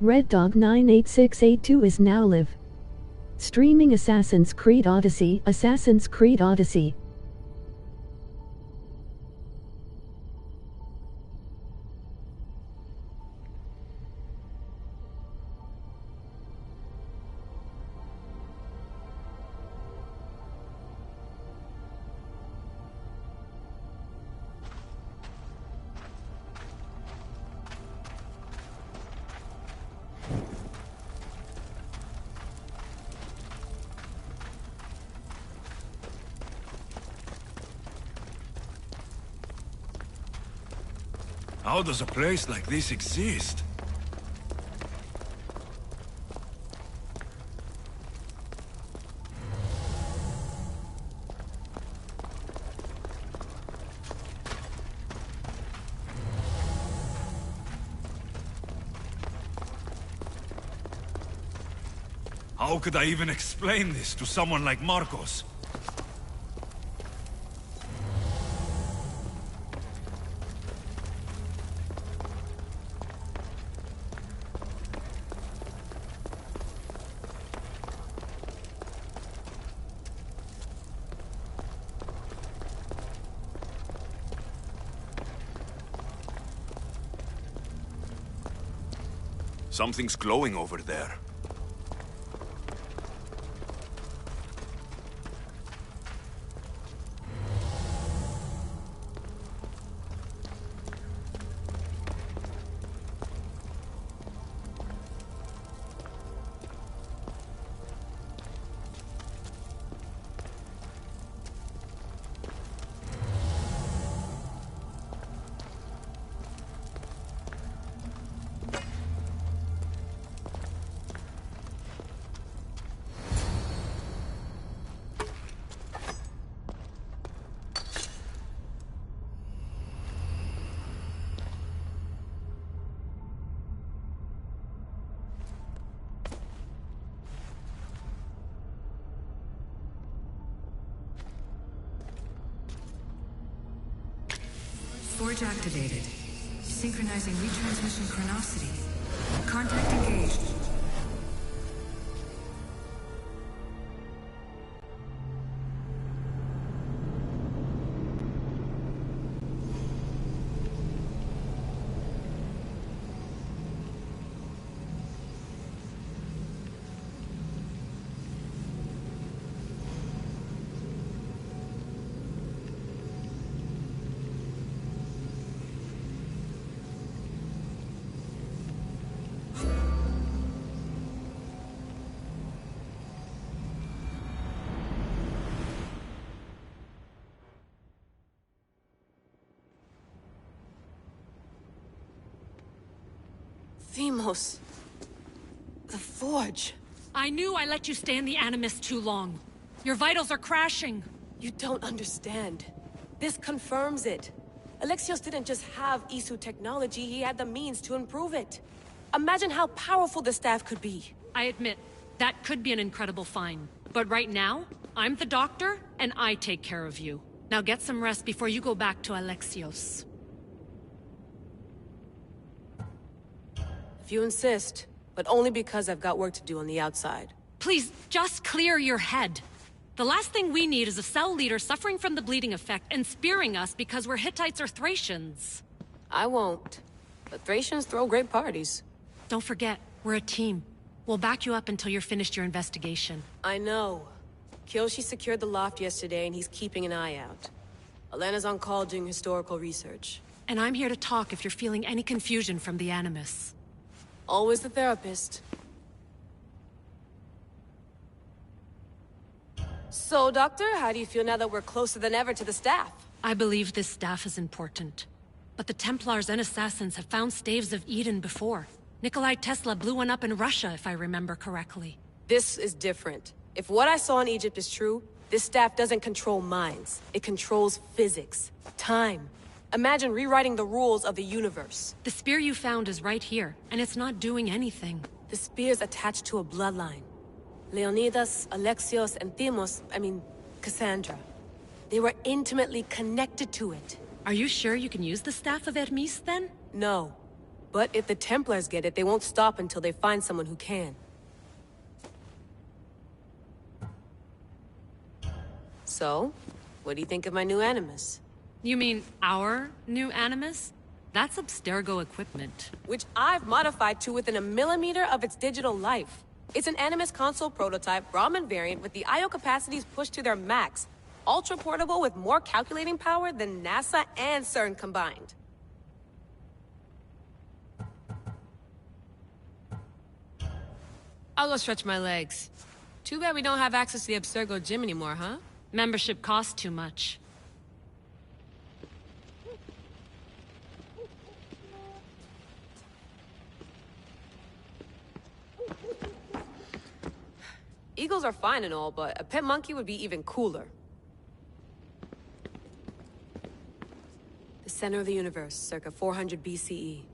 Red Dog 98682 is now live streaming Assassin's Creed Odyssey. Assassin's Creed Odyssey. How does a place like this exist? How could I even explain this to someone like Marcos? Something's glowing over there. Forge activated. Synchronizing retransmission chronicity. Contact engaged. Themos. The Forge. I knew I let you stay in the Animus too long. Your vitals are crashing. You don't understand. This confirms it. Alexios didn't just have Isu technology, he had the means to improve it. Imagine how powerful the staff could be. I admit, that could be an incredible find. But right now, I'm the doctor, and I take care of you. Now get some rest before you go back to Alexios. If you insist, but only because I've got work to do on the outside. Please, just clear your head. The last thing we need is a cell leader suffering from the bleeding effect and spearing us because we're Hittites or Thracians. I won't. But Thracians throw great parties. Don't forget, we're a team. We'll back you up until you're finished your investigation. I know. Kyoshi secured the loft yesterday and he's keeping an eye out. Elena's on call doing historical research. And I'm here to talk if you're feeling any confusion from the Animus. Always the therapist. So, Doctor, how do you feel now that we're closer than ever to the staff? I believe this staff is important. But the Templars and Assassins have found Staves of Eden before. Nikolai Tesla blew one up in Russia, if I remember correctly. This is different. If what I saw in Egypt is true, this staff doesn't control minds. It controls physics, time. Imagine rewriting the rules of the universe. The spear you found is right here, and it's not doing anything. The spear's attached to a bloodline. Leonidas, Alexios, and Cassandra. They were intimately connected to it. Are you sure you can use the Staff of Hermes, then? No. But if the Templars get it, they won't stop until they find someone who can. So, what do you think of my new Animus? You mean our new Animus? That's Abstergo equipment. Which I've modified to within a millimeter of its digital life. It's an Animus console prototype, Raman variant with the I/O capacities pushed to their max. Ultra portable with more calculating power than NASA and CERN combined. I'll go stretch my legs. Too bad we don't have access to the Abstergo gym anymore, huh? Membership costs too much. Eagles are fine and all, but a pet monkey would be even cooler. The center of the universe, circa 400 BCE.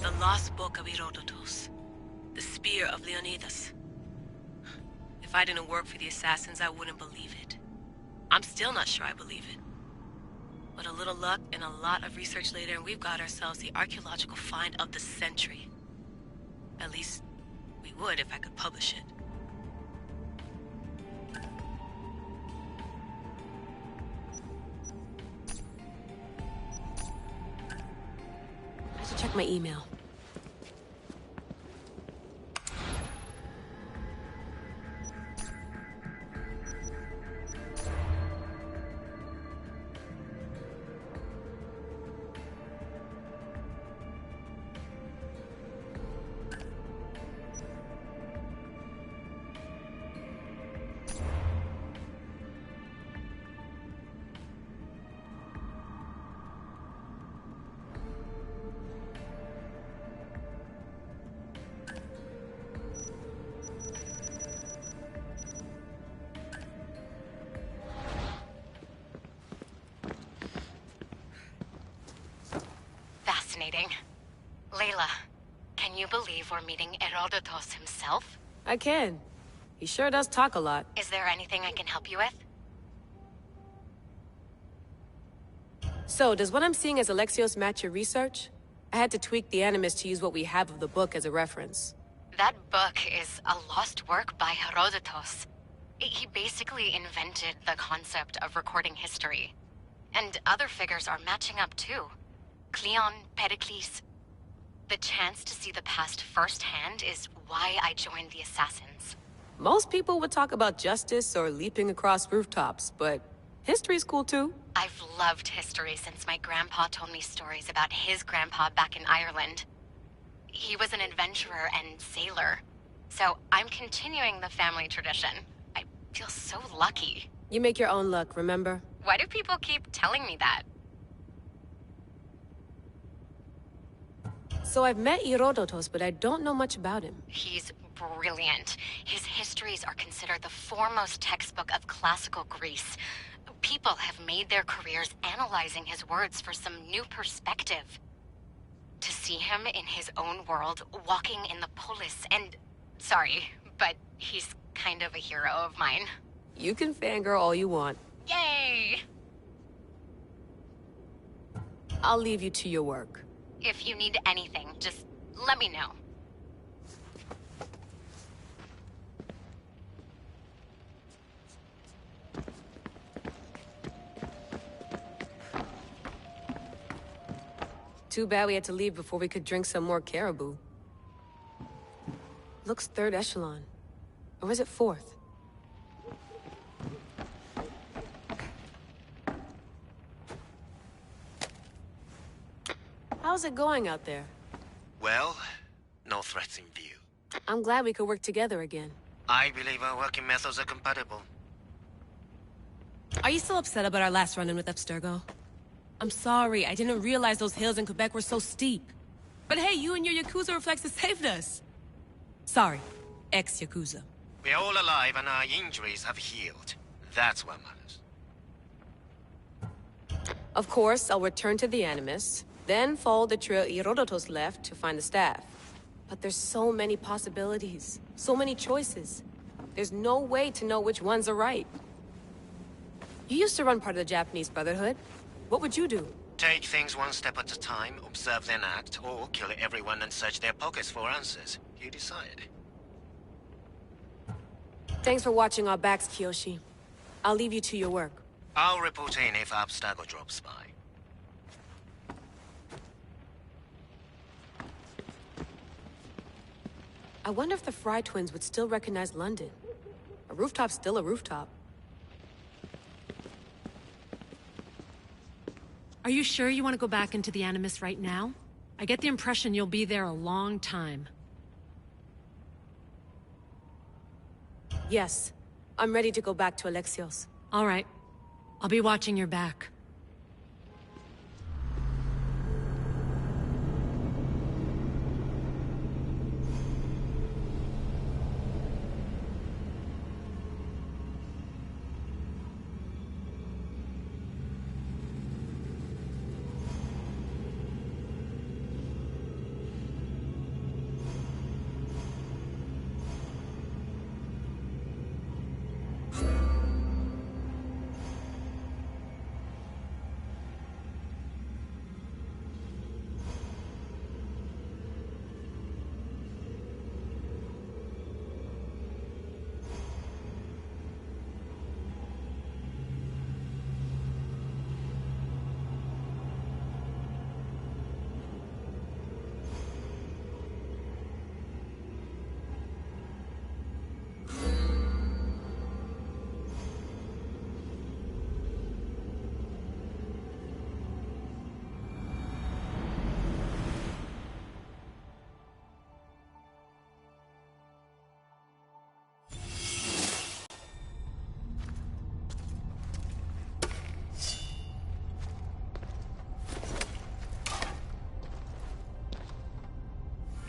The lost book of Herodotus. The spear of Leonidas. If I didn't work for the assassins, I wouldn't believe it. I'm still not sure I believe it. But a little luck and a lot of research later, and we've got ourselves the archaeological find of the century. At least, we would if I could publish it. I should check my email. Fascinating. Layla, can you believe we're meeting Herodotus himself? I can. He sure does talk a lot. Is there anything I can help you with? So, does what I'm seeing as Alexios match your research? I had to tweak the Animus to use what we have of the book as a reference. That book is a lost work by Herodotus. He basically invented the concept of recording history. And other figures are matching up too. Cleon, Pericles. The chance to see the past firsthand is why I joined the Assassins. Most people would talk about justice or leaping across rooftops, but history's cool too. I've loved history since my grandpa told me stories about his grandpa back in Ireland. He was an adventurer and sailor, so I'm continuing the family tradition. I feel so lucky. You make your own luck, remember? Why do people keep telling me that? So I've met Herodotus, but I don't know much about him. He's brilliant. His histories are considered the foremost textbook of classical Greece. People have made their careers analyzing his words for some new perspective. To see him in his own world, walking in the polis, and... Sorry, but he's kind of a hero of mine. You can fangirl all you want. Yay! I'll leave you to your work. If you need anything, just let me know. Too bad we had to leave before we could drink some more caribou. Looks third echelon. Or is it fourth? How's it going out there? Well, no threats in view. I'm glad we could work together again. I believe our working methods are compatible. Are you still upset about our last run-in with Abstergo? I'm sorry, I didn't realize those hills in Quebec were so steep. But hey, you and your Yakuza reflexes saved us. Sorry, ex-Yakuza. We're all alive and our injuries have healed. That's what matters. Of course, I'll return to the Animus, then follow the trail Herodotus left to find the staff. But there's so many possibilities, so many choices. There's no way to know which ones are right. You used to run part of the Japanese Brotherhood. What would you do? Take things one step at a time, observe then act, or kill everyone and search their pockets for answers. You decide. Thanks for watching our backs, Kiyoshi. I'll leave you to your work. I'll report in if Abstergo drops by. I wonder if the Fry twins would still recognize London. A rooftop's still a rooftop. Are you sure you want to go back into the Animus right now? I get the impression you'll be there a long time. Yes. I'm ready to go back to Alexios. All right. I'll be watching your back.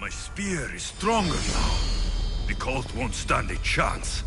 My spear is stronger now. The cult won't stand a chance.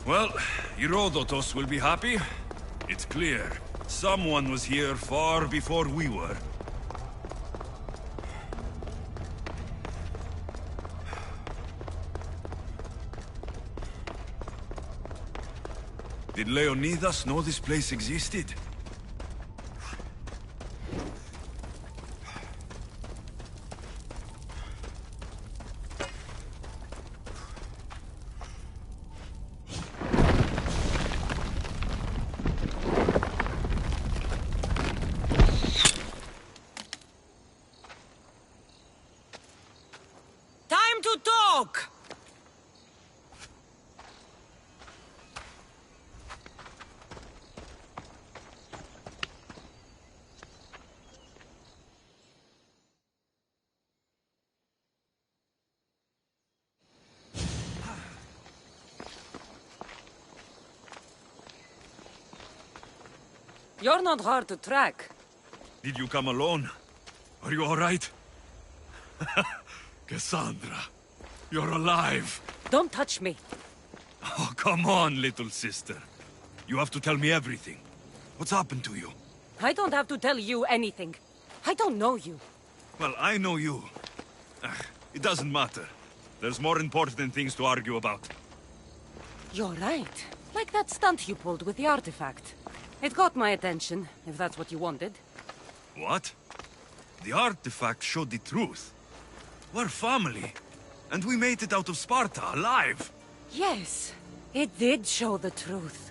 Well, Herodotus will be happy. It's clear. Someone was here far before we were. Did Leonidas know this place existed? Time to talk! You're not hard to track. Did you come alone? Are you all right? Cassandra, you're alive. Don't touch me. Oh, come on, little sister. You have to tell me everything. What's happened to you? I don't have to tell you anything. I don't know you. Well, I know you. It doesn't matter. There's more important things to argue about. You're right. Like that stunt you pulled with the artifact. It got my attention, if that's what you wanted. What? The artifact showed the truth. We're family. And we made it out of Sparta, alive. Yes, it did show the truth.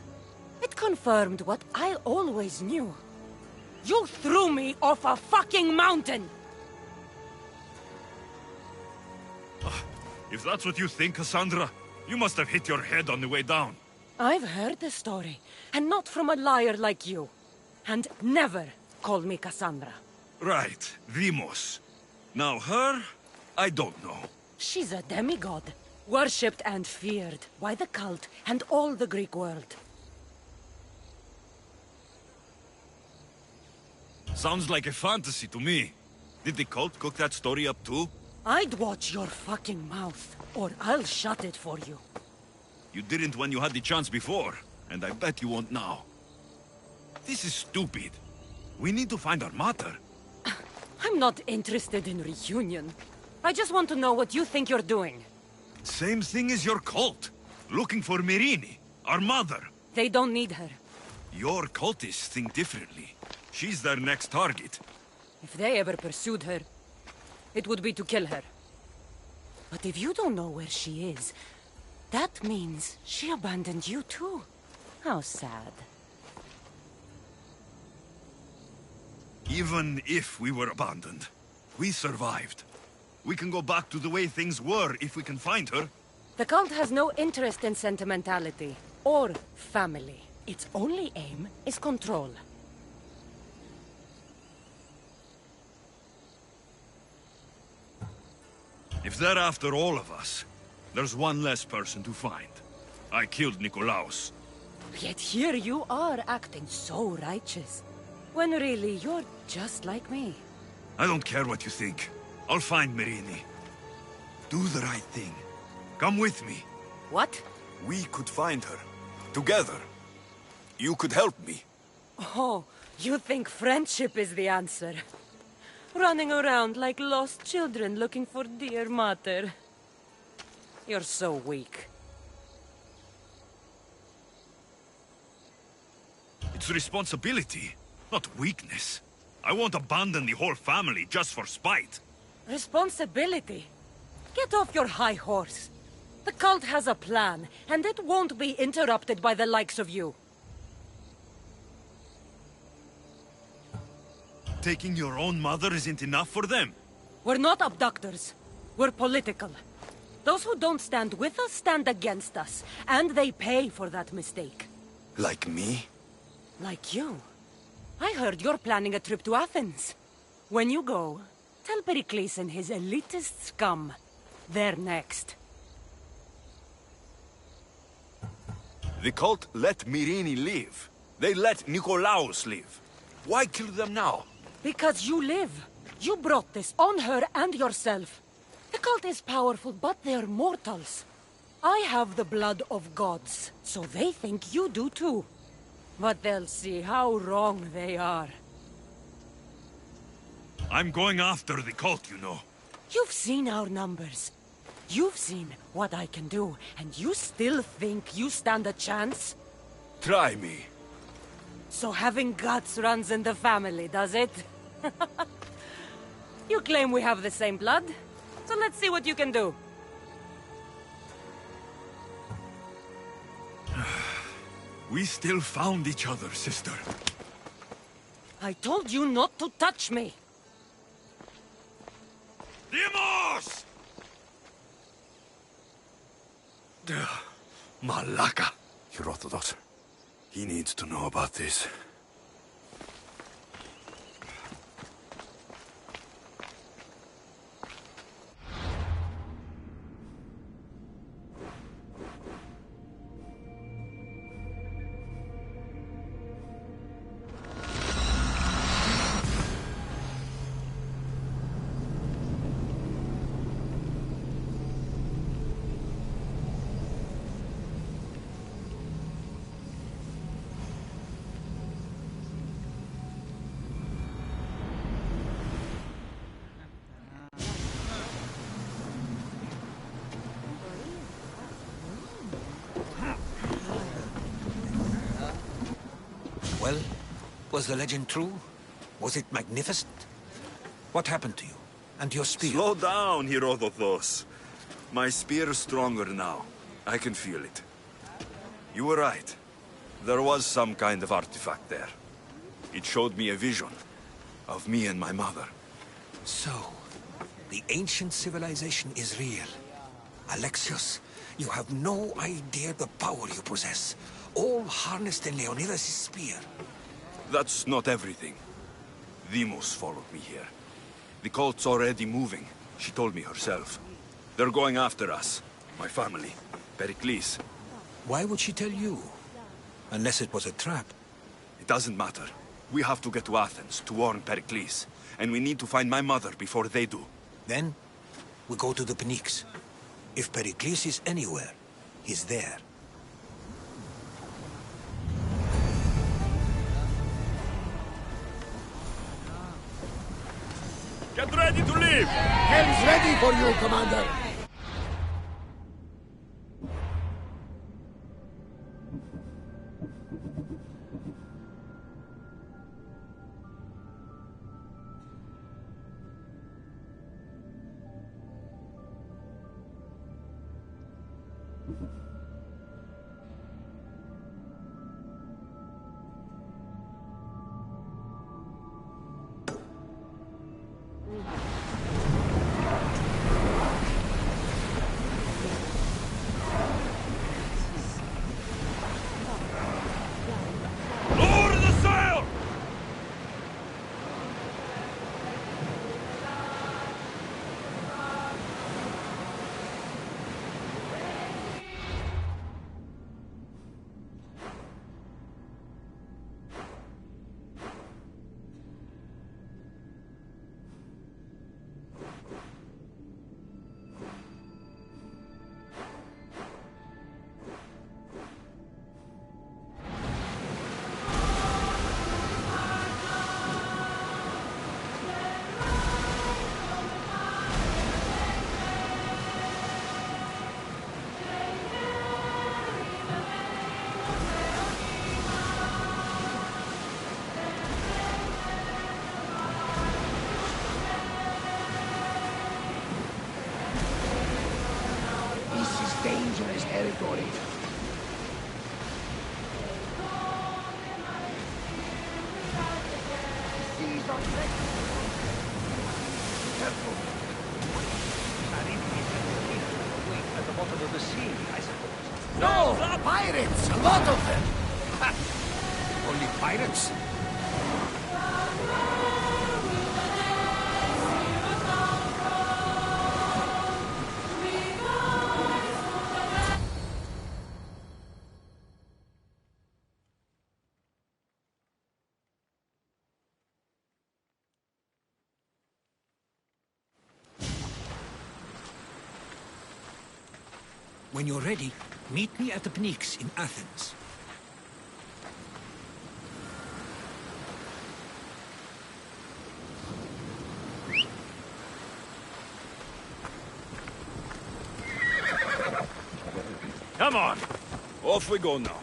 It confirmed what I always knew. You threw me off a fucking mountain! If that's what you think, Cassandra, you must have hit your head on the way down. I've heard the story, and not from a liar like you. And never call me Cassandra. Right, Demos. Now her, I don't know. She's a demigod, worshipped and feared by the cult and all the Greek world. Sounds like a fantasy to me. Did the cult cook that story up too? I'd watch your fucking mouth, or I'll shut it for you. You didn't when you had the chance before, and I bet you won't now. This is stupid. We need to find our mater. I'm not interested in reunion. I just want to know what you think you're doing. Same thing as your cult. Looking for Myrrine, our mother. They don't need her. Your cultists think differently. She's their next target. If they ever pursued her, it would be to kill her. But if you don't know where she is, that means she abandoned you too. How sad. Even if we were abandoned, we survived. We can go back to the way things were if we can find her. The cult has no interest in sentimentality or family. Its only aim is control. If they're after all of us, there's one less person to find. I killed Nikolaos. Yet here you are acting so righteous. When really you're just like me. I don't care what you think. I'll find Myrrine. Do the right thing. Come with me. What? We could find her. Together. You could help me. Oh, you think friendship is the answer? Running around like lost children looking for dear mater. You're so weak. It's responsibility, not weakness. I won't abandon the whole family just for spite. Responsibility? Get off your high horse. The cult has a plan, and it won't be interrupted by the likes of you. Taking your own mother isn't enough for them. We're not abductors. We're political. Those who don't stand with us stand against us, and they pay for that mistake. Like me? Like you. I heard you're planning a trip to Athens. When you go, tell Pericles and his elitist scum they're next. The cult let Myrrine live. They let Nikolaos live. Why kill them now? Because you live. You brought this on her and yourself. The cult is powerful, but they're mortals. I have the blood of gods, so they think you do too. But they'll see how wrong they are. I'm going after the cult, you know. You've seen our numbers. You've seen what I can do, and you still think you stand a chance? Try me. So having guts runs in the family, does it? You claim we have the same blood, so let's see what you can do. We still found each other, sister. I told you not to touch me! Dimos! Malaka. Herodotus. He needs to know about this. Well, was the legend true? Was it magnificent? What happened to you? And your spear? Slow down, Herodotus. My spear is stronger now. I can feel it. You were right. There was some kind of artifact there. It showed me a vision of me and my mother. So, the ancient civilization is real. Alexios, you have no idea the power you possess. All harnessed in Leonidas' spear. That's not everything. Deimos followed me here. The cult's already moving. She told me herself. They're going after us. My family. Pericles. Why would she tell you? Unless it was a trap. It doesn't matter. We have to get to Athens to warn Pericles. And we need to find my mother before they do. Then, we go to the Pnyx. If Pericles is anywhere, he's there. Get ready to leave! Hell's ready for you, Commander! Lower the sail! This is dangerous territory. Seas are threatening. Careful. At the bottom of the sea, I suppose. No! Pirates! A lot of them! Ha! Only pirates? When you're ready, meet me at the Pnyx in Athens. Come on! Off we go now.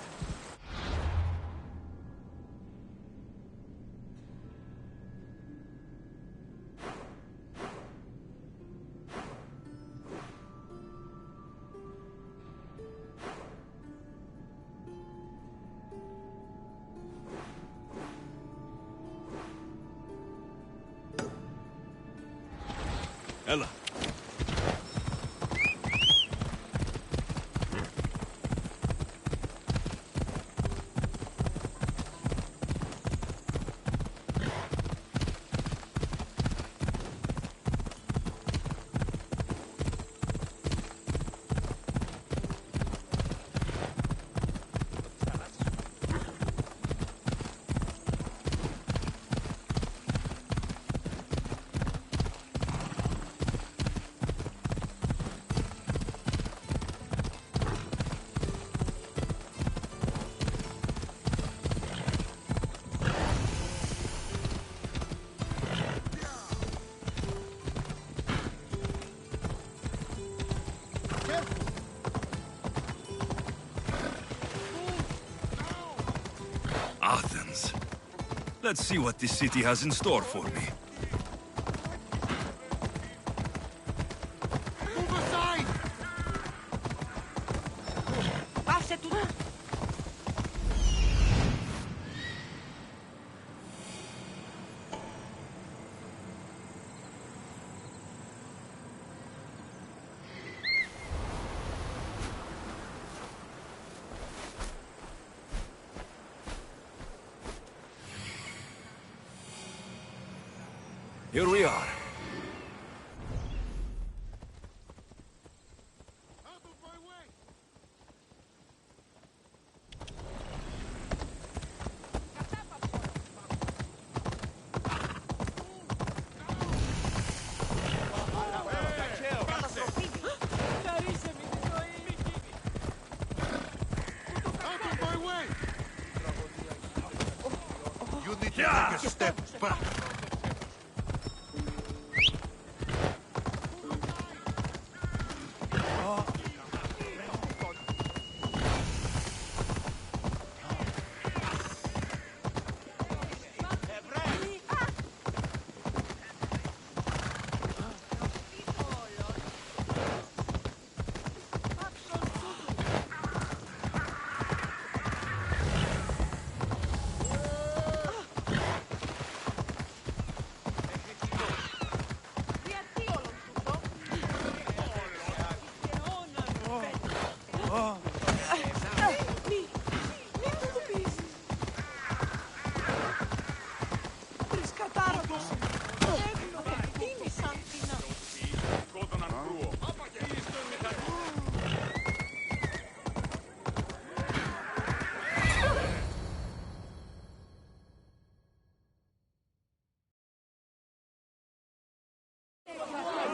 Ella. Athens. Let's see what this city has in store for me. Move aside! Here we are. Out of my way! Out of my way! You need to take a step back.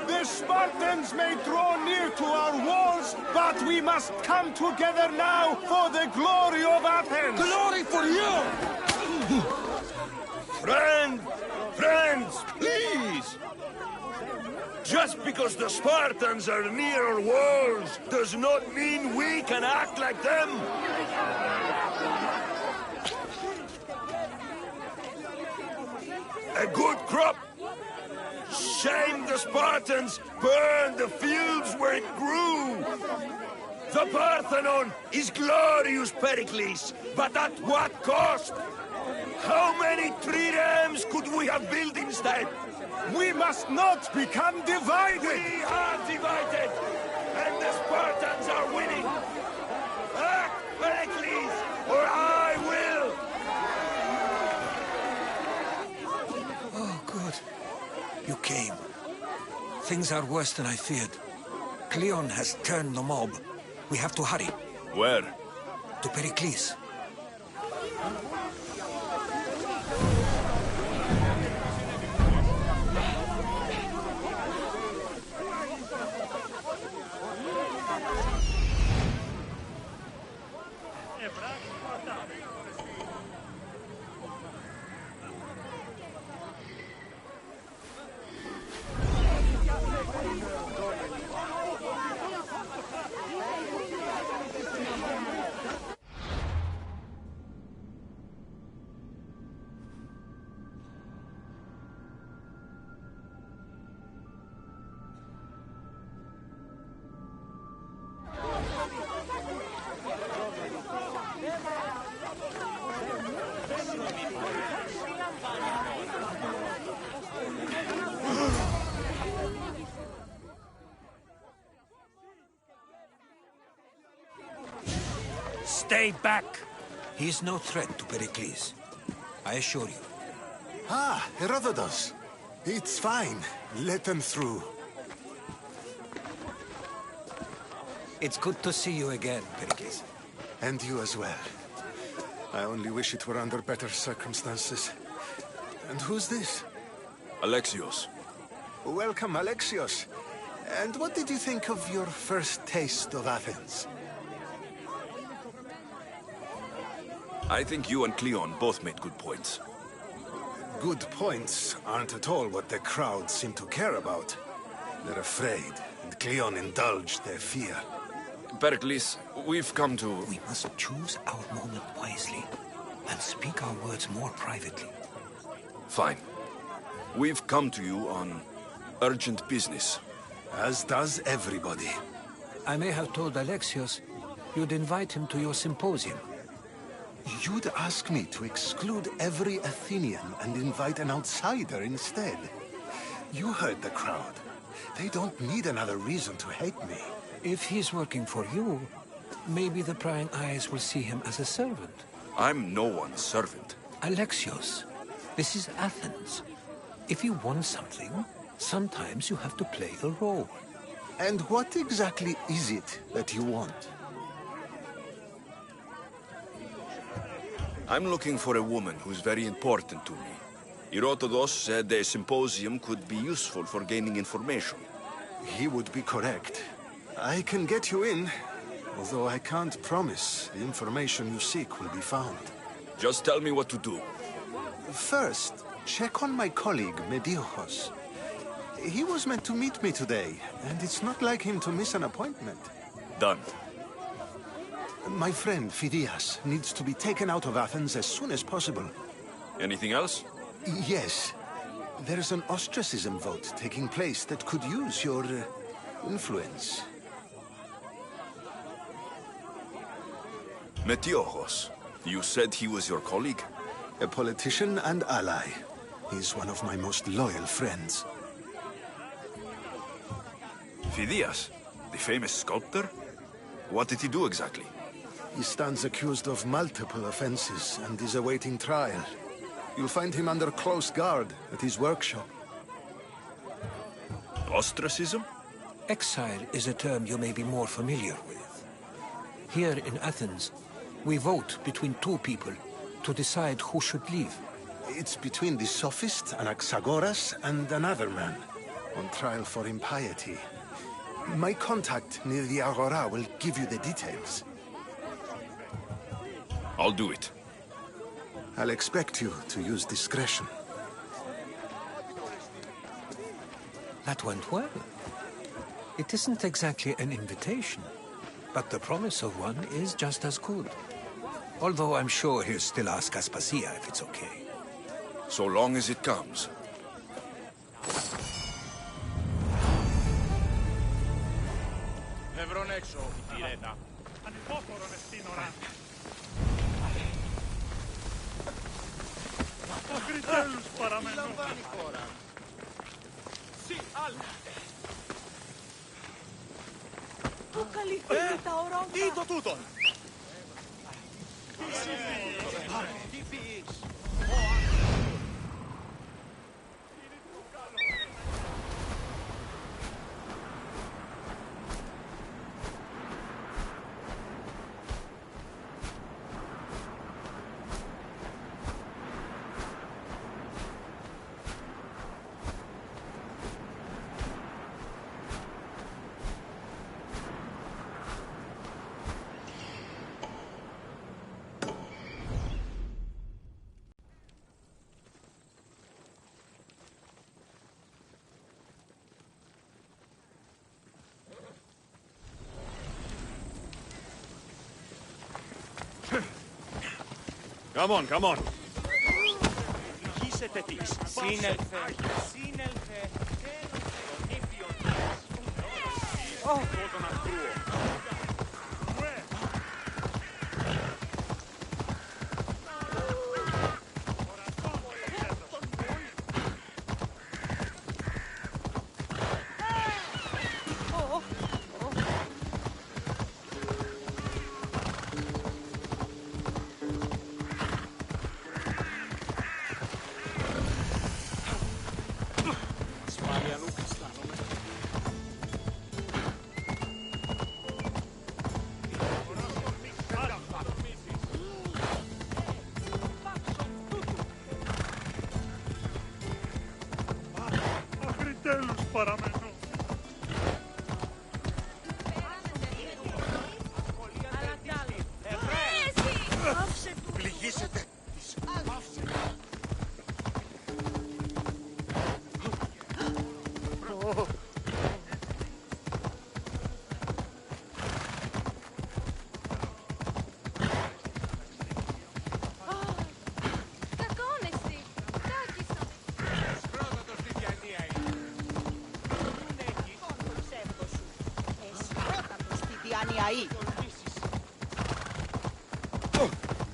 The Spartans may draw near to our walls, but we must come together now for the glory of Athens! Glory for you! Friends, please! Just because the Spartans are near our walls does not mean we can act like them! A good crop! Shame the Spartans burned the fields where it grew! The Parthenon is glorious, Pericles, but at what cost? How many triremes could we have built instead? We must not become divided! We are divided, and the Spartans are winning! Act, Pericles, or I will! Oh, good. You came. Things are worse than I feared. Cleon has turned the mob. We have to hurry. Where? To Pericles. Stay back! He is no threat to Pericles. I assure you. Ah, Herodotus. It's fine. Let them through. It's good to see you again, Pericles. And you as well. I only wish it were under better circumstances. And who's this? Alexios. Welcome, Alexios. And what did you think of your first taste of Athens? I think you and Cleon both made good points. Good points aren't at all what the crowd seem to care about. They're afraid, and Cleon indulged their fear. Pericles, we've come to... We must choose our moment wisely, and speak our words more privately. Fine. We've come to you on urgent business. As does everybody. I may have told Alexios you'd invite him to your symposium. You'd ask me to exclude every Athenian and invite an outsider instead. You heard the crowd. They don't need another reason to hate me. If he's working for you, maybe the prying eyes will see him as a servant. I'm no one's servant. Alexios, this is Athens. If you want something, sometimes you have to play a role. And what exactly is it that you want? I'm looking for a woman who's very important to me. Herodotus said a symposium could be useful for gaining information. He would be correct. I can get you in, although I can't promise the information you seek will be found. Just tell me what to do. First, check on my colleague, Mediochos. He was meant to meet me today, and it's not like him to miss an appointment. Done. My friend, Phidias, needs to be taken out of Athens as soon as possible. Anything else? Yes. There's an ostracism vote taking place that could use your influence. Metiochos. You said he was your colleague? A politician and ally. He's one of my most loyal friends. Phidias, the famous sculptor? What did he do exactly? He stands accused of multiple offenses and is awaiting trial. You'll find him under close guard at his workshop. Ostracism? Exile is a term you may be more familiar with. Here in Athens, we vote between two people to decide who should leave. It's between the sophist Anaxagoras and another man, on trial for impiety. My contact near the Agora will give you the details. I'll do it. I'll expect you to use discretion. That went well. It isn't exactly an invitation, but the promise of one is just as good. Although I'm sure he'll still ask Aspasia if it's okay. So long as it comes. Dito τούτον! Come on, come on.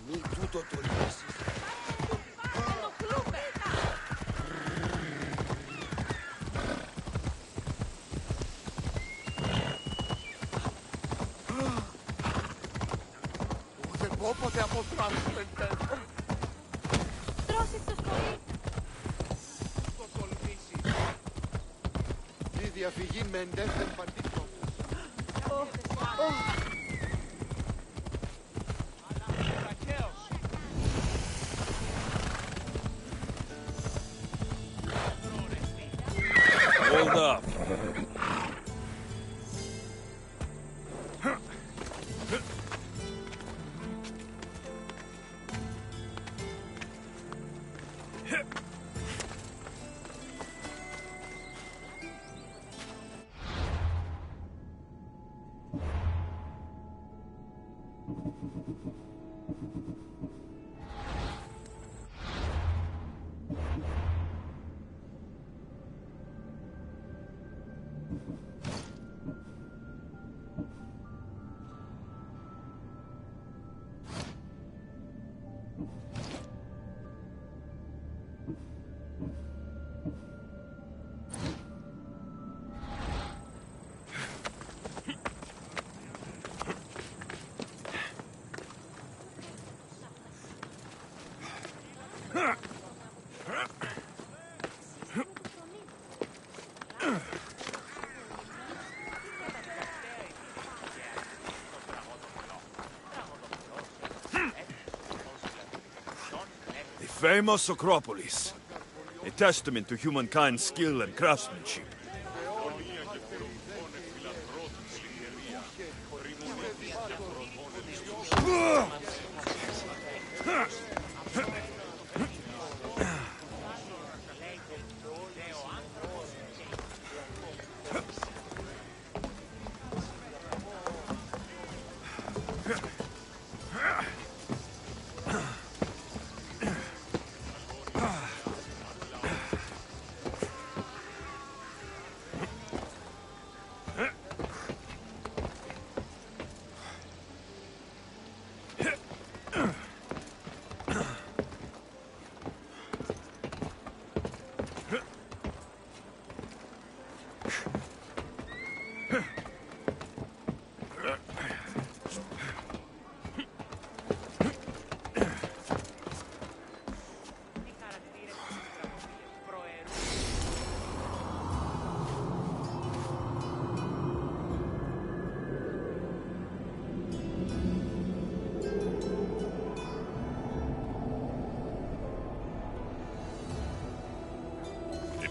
Μη τούτο τολμήσεις. Ουδεπόποτε αποθράσουμε τέτοιο. Τρώσεις το σχολείο. Το τολμήσεις. Η διαφυγή μεντέθεν παντήτροπος. Hold up. The famous Acropolis, a testament to humankind's skill and craftsmanship.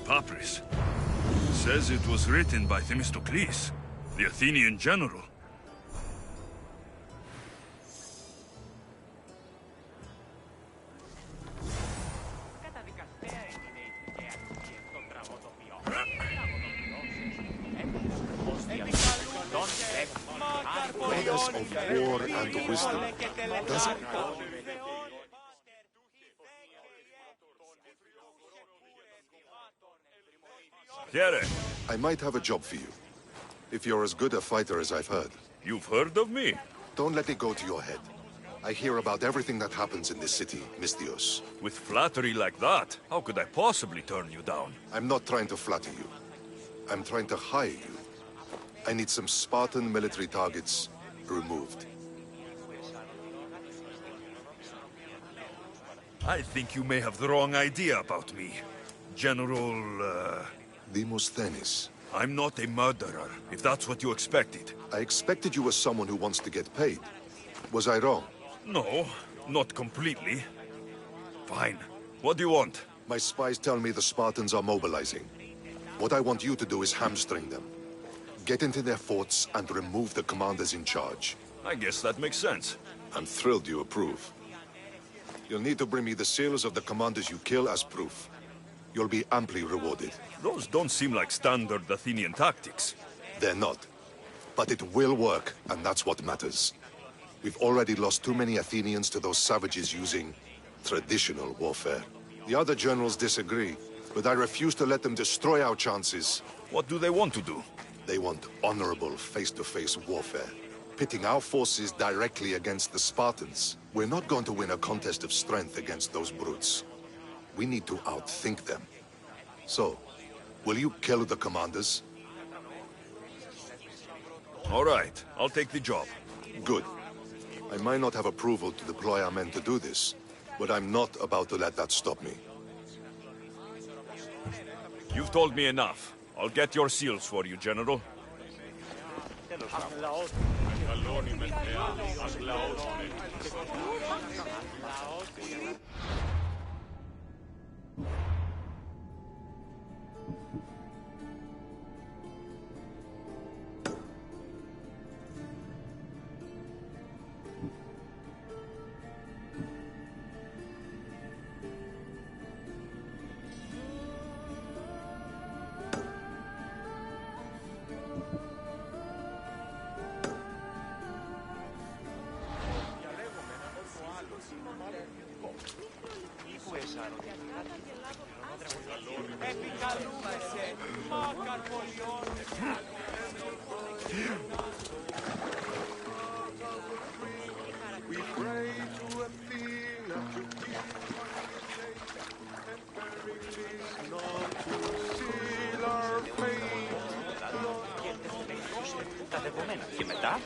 Papyrus. Says it was written by Themistocles, the Athenian general. Goddess of war and wisdom, does it? Chiere. I might have a job for you. If you're as good a fighter as I've heard. You've heard of me? Don't let it go to your head. I hear about everything that happens in this city, Mystios. With flattery like that, how could I possibly turn you down? I'm not trying to flatter you. I'm trying to hire you. I need some Spartan military targets removed. I think you may have the wrong idea about me. General, Demosthenes. I'm not a murderer, if that's what you expected. I expected you as someone who wants to get paid. Was I wrong? No, not completely. Fine. What do you want? My spies tell me the Spartans are mobilizing. What I want you to do is hamstring them. Get into their forts and remove the commanders in charge. I guess that makes sense. I'm thrilled you approve. You'll need to bring me the seals of the commanders you kill as proof. You'll be amply rewarded. Those don't seem like standard Athenian tactics. They're not. But it will work, and that's what matters. We've already lost too many Athenians to those savages using traditional warfare. The other generals disagree, but I refuse to let them destroy our chances. What do they want to do? They want honorable face-to-face warfare, pitting our forces directly against the Spartans. We're not going to win a contest of strength against those brutes. We need to outthink them. So, will you kill the commanders? All right, I'll take the job. Good. I might not have approval to deploy our men to do this, but I'm not about to let that stop me. You've told me enough. I'll get your seals for you, General. We pray to Athena to keep and not to seal our fate. Τα δεδομένα. Και μετά?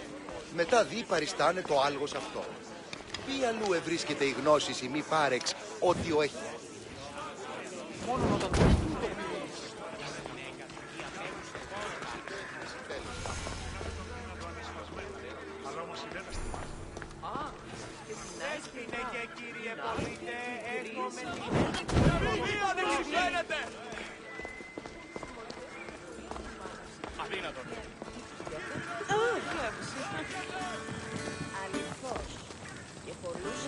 Μετά δει παριστάνε το άλγος αυτό. Πού αλλού ευρίσκεται η γνώση η μη πάρεξ ότι ο έχει. Μόνο όταν το κύριε πολίτε, δεν συμβαίνετε! Αδύνατον. Αληθώς. Και πολλούς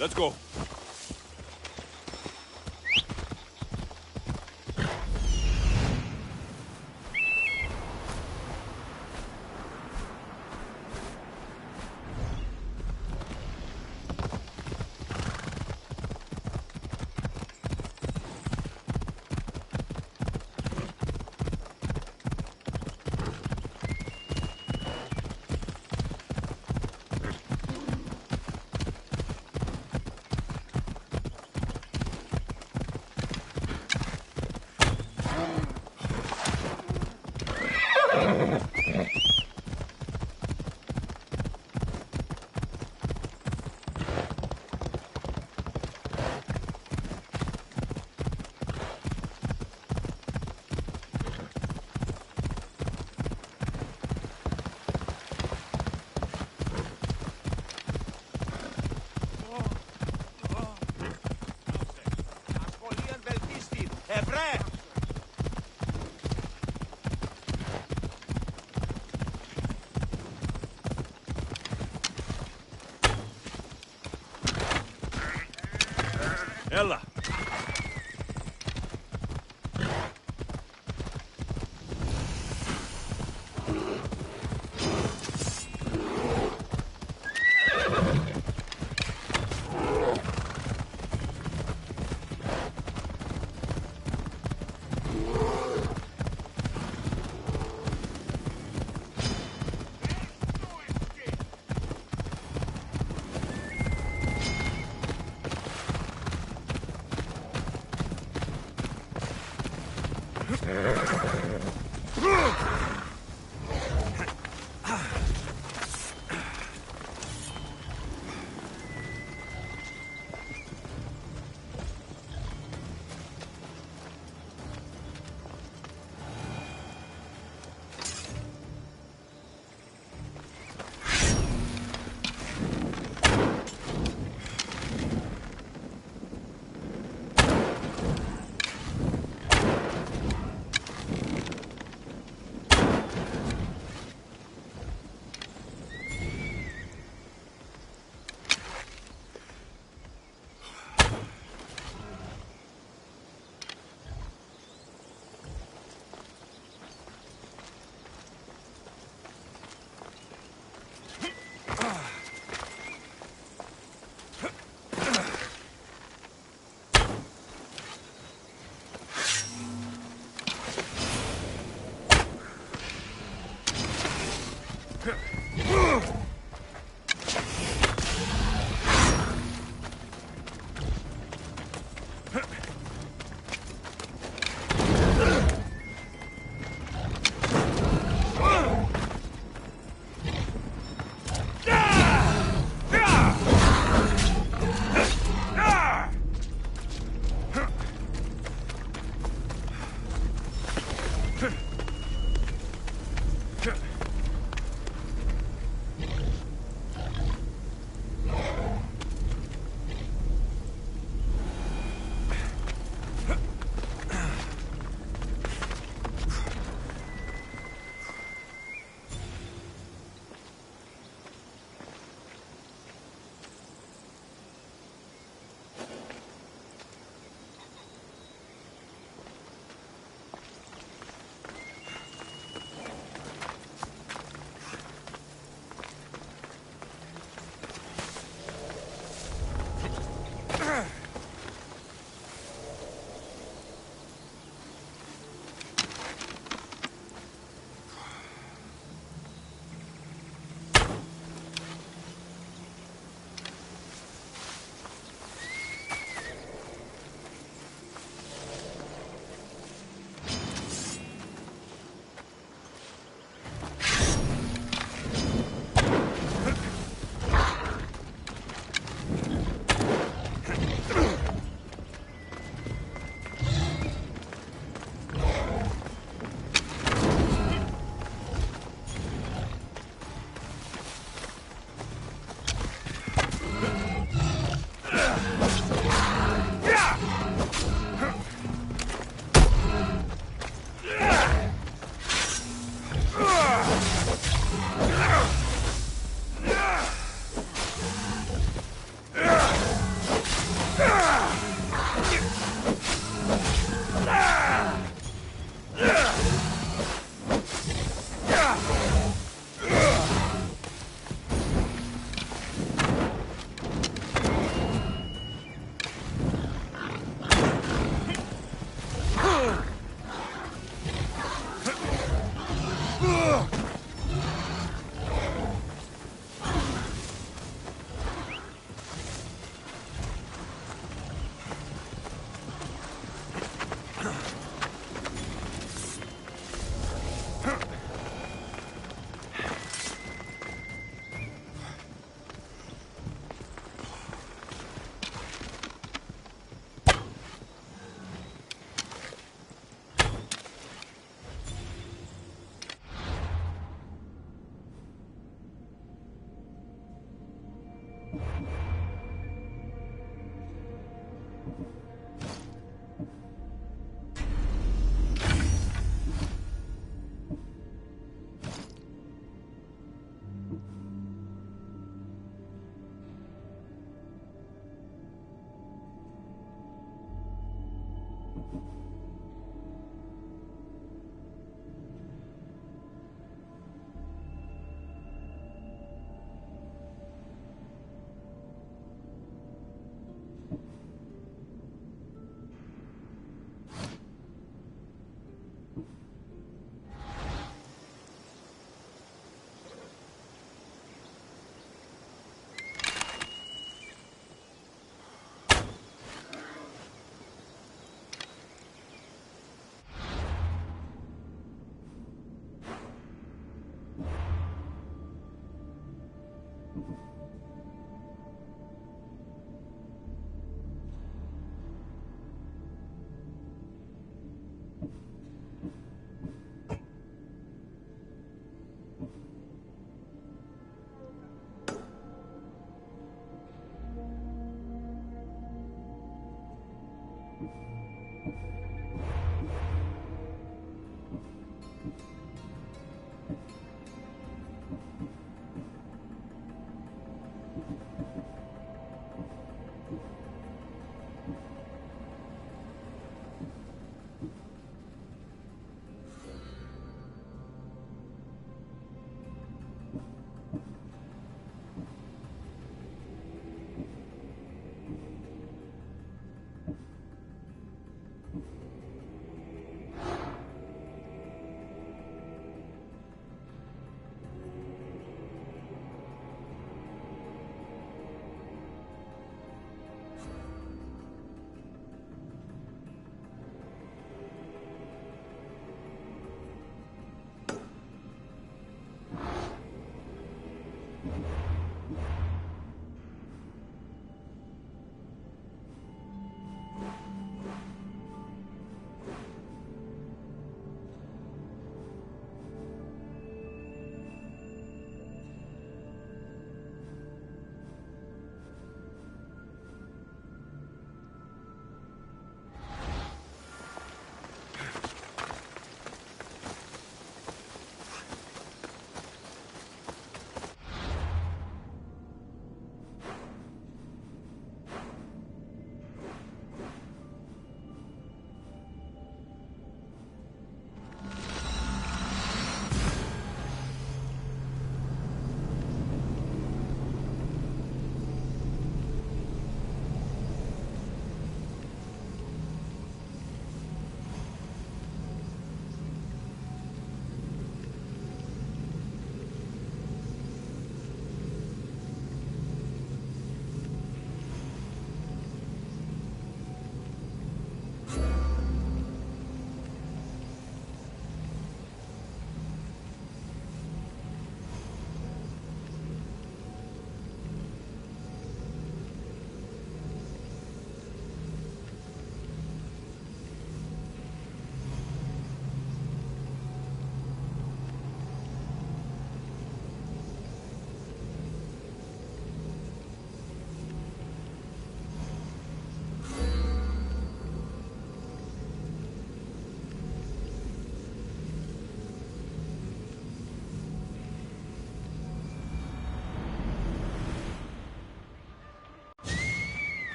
Let's go. Ella. Huh.